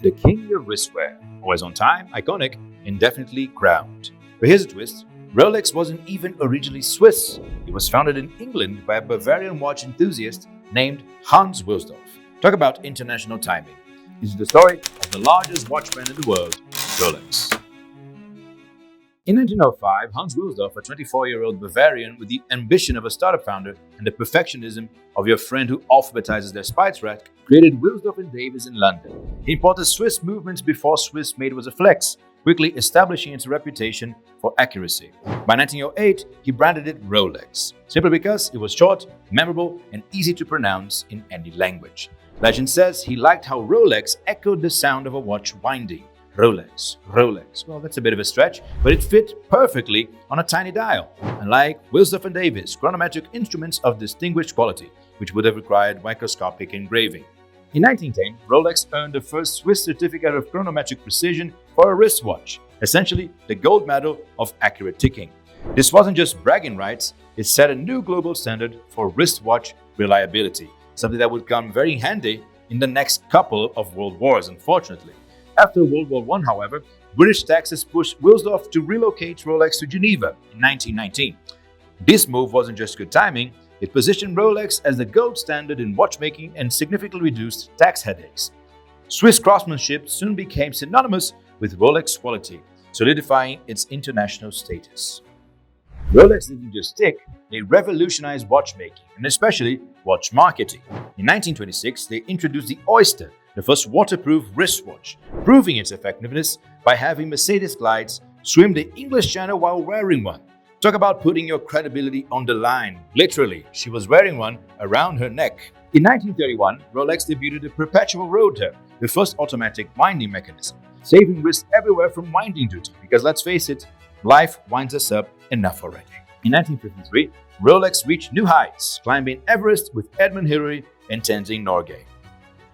The king of wristwear, always on time, iconic, and definitely crowned. But here's a twist. Rolex wasn't even originally Swiss. It was founded in England by a Bavarian watch enthusiast named Hans Wilsdorf. Talk about international timing. This is the story of the largest watch brand in the world, Rolex. In 1905, Hans Wilsdorf, a 24-year-old Bavarian with the ambition of a startup founder and the perfectionism of your friend who alphabetizes their spice rack, created Wilsdorf and Davis in London. He imported Swiss movements before Swiss made was a flex, quickly establishing its reputation for accuracy. By 1908, he branded it Rolex, simply because it was short, memorable, and easy to pronounce in any language. Legend says he liked how Rolex echoed the sound of a watch winding. Rolex, Rolex. Well, that's a bit of a stretch, but it fit perfectly on a tiny dial, unlike Wilsdorf and Davis, chronometric instruments of distinguished quality, which would have required microscopic engraving. In 1910, Rolex earned the first Swiss certificate of chronometric precision for a wristwatch, essentially the gold medal of accurate ticking. This wasn't just bragging rights, it set a new global standard for wristwatch reliability, something that would come very handy in the next couple of world wars, unfortunately. After World War I, however, British taxes pushed Wilsdorf to relocate Rolex to Geneva in 1919. This move wasn't just good timing, it positioned Rolex as the gold standard in watchmaking and significantly reduced tax headaches. Swiss craftsmanship soon became synonymous with Rolex quality, solidifying its international status. Rolex didn't just tick, they revolutionized watchmaking and especially watch marketing. In 1926, they introduced the Oyster, the first waterproof wristwatch, proving its effectiveness by having Mercedes glides swim the English Channel while wearing one. Talk about putting your credibility on the line. Literally, she was wearing one around her neck. In 1931, Rolex debuted the Perpetual Rotor, the first automatic winding mechanism, saving wrists everywhere from winding duty because let's face it, life winds us up enough already. In 1953, Rolex reached new heights, climbing Everest with Edmund Hillary and Tenzing Norgay,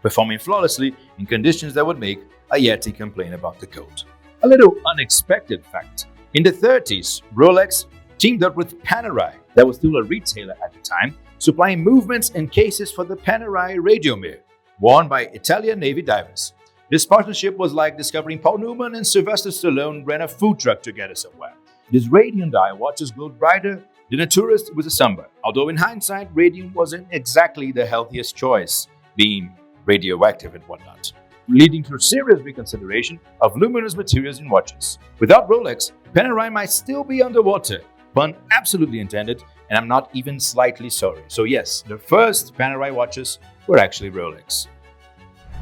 performing flawlessly in conditions that would make a Yeti complain about the coat. A little unexpected fact. In the 30s, Rolex teamed up with Panerai, that was still a retailer at the time, supplying movements and cases for the Panerai Radiomir, worn by Italian Navy divers. This partnership was like discovering Paul Newman and Sylvester Stallone ran a food truck together somewhere. This radium dial watches glowed brighter than a tourist with a sunburn, although in hindsight, radium wasn't exactly the healthiest choice, being radioactive and whatnot, leading to serious reconsideration of luminous materials in watches. Without Rolex, Panerai might still be underwater. Pun absolutely intended, and I'm not even slightly sorry. So yes, the first Panerai watches were actually Rolex.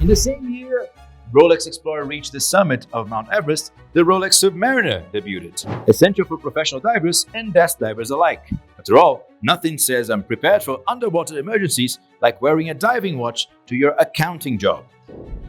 In the same year, Rolex Explorer reached the summit of Mount Everest, the Rolex Submariner debuted, essential for professional divers and desk divers alike. After all, nothing says I'm prepared for underwater emergencies like wearing a diving watch to your accounting job.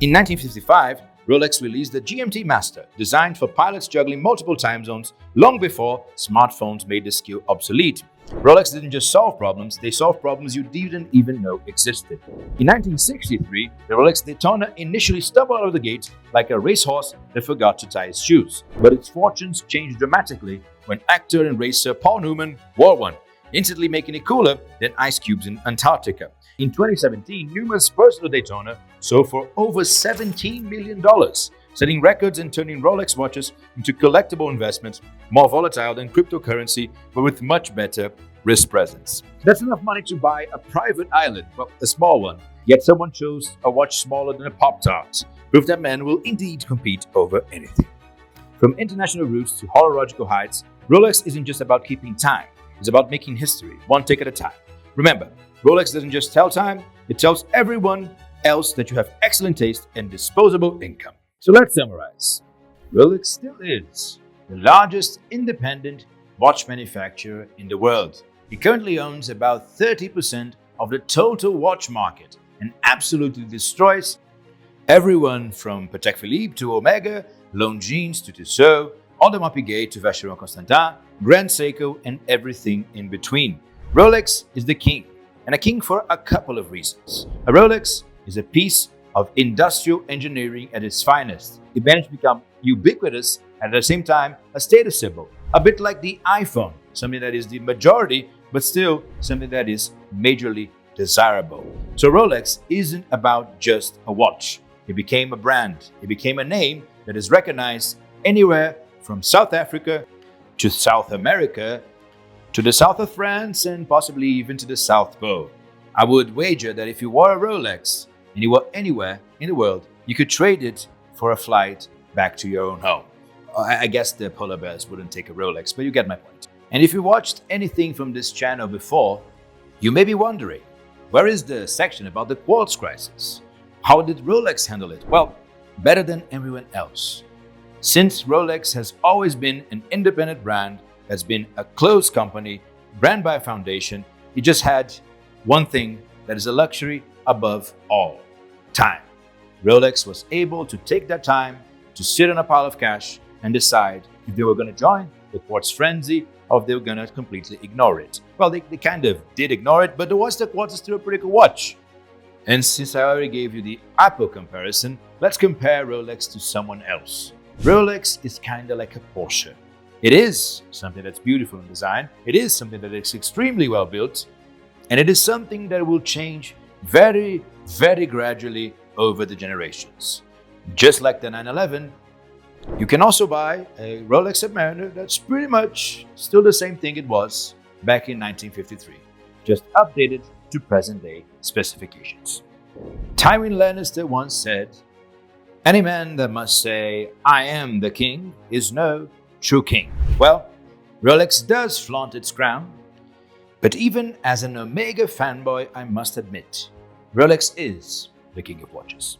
In 1955, Rolex released the GMT Master, designed for pilots juggling multiple time zones long before smartphones made the skill obsolete. Rolex didn't just solve problems, they solved problems you didn't even know existed. In 1963, the Rolex Daytona initially stumbled out of the gate like a racehorse that forgot to tie his shoes. But its fortunes changed dramatically when actor and racer Paul Newman wore one, instantly making it cooler than ice cubes in Antarctica. In 2017, Newman's personal Daytona sold for over $17 million, setting records and turning Rolex watches into collectible investments, more volatile than cryptocurrency, but with much better risk presence. That's enough money to buy a private island, well, a small one. Yet someone chose a watch smaller than a Pop-Tart. Proof that men will indeed compete over anything. From international roots to horological heights, Rolex isn't just about keeping time. It's about making history, one tick at a time. Remember, Rolex doesn't just tell time, it tells everyone else that you have excellent taste and disposable income. So let's summarize. Rolex still is the largest independent watch manufacturer in the world. It currently owns about 30% of the total watch market and absolutely destroys everyone from Patek Philippe to Omega, Longines to Tissot, Audemars Piguet to Vacheron Constantin, Grand Seiko, and everything in between. Rolex is the king, and a king for a couple of reasons. A Rolex is a piece of industrial engineering at its finest. It managed to become ubiquitous and at the same time a status symbol, a bit like the iPhone, something that is the majority, but still something that is majorly desirable. So Rolex isn't about just a watch. It became a brand. It became a name that is recognized anywhere from South Africa to South America to the south of France and possibly even to the South Pole. I would wager that if you wore a Rolex and you were anywhere in the world, you could trade it for a flight back to your own home. I guess the polar bears wouldn't take a Rolex, but you get my point. And if you watched anything from this channel before, you may be wondering, where is the section about the quartz crisis? How did Rolex handle it? Well, better than everyone else. Since Rolex has always been an independent brand, has been a closed company, brand by a foundation, it just had one thing that is a luxury above all: time. Rolex was able to take that time to sit on a pile of cash and decide if they were going to join the quartz frenzy or if they were going to completely ignore it. Well, they kind of did ignore it, but the Watch Quartz is still a pretty good watch. And since I already gave you the Apple comparison, let's compare Rolex to someone else. Rolex is kind of like a Porsche. It is something that's beautiful in design, it is something that is extremely well built, and it is something that will change very, very gradually over the generations. Just like the 911, you can also buy a Rolex Submariner that's pretty much still the same thing it was back in 1953, just updated to present-day specifications. Tywin Lannister once said, "Any man that must say, 'I am the king,' is no true king." Well, Rolex does flaunt its crown, but even as an Omega fanboy, I must admit, Rolex is the king of watches.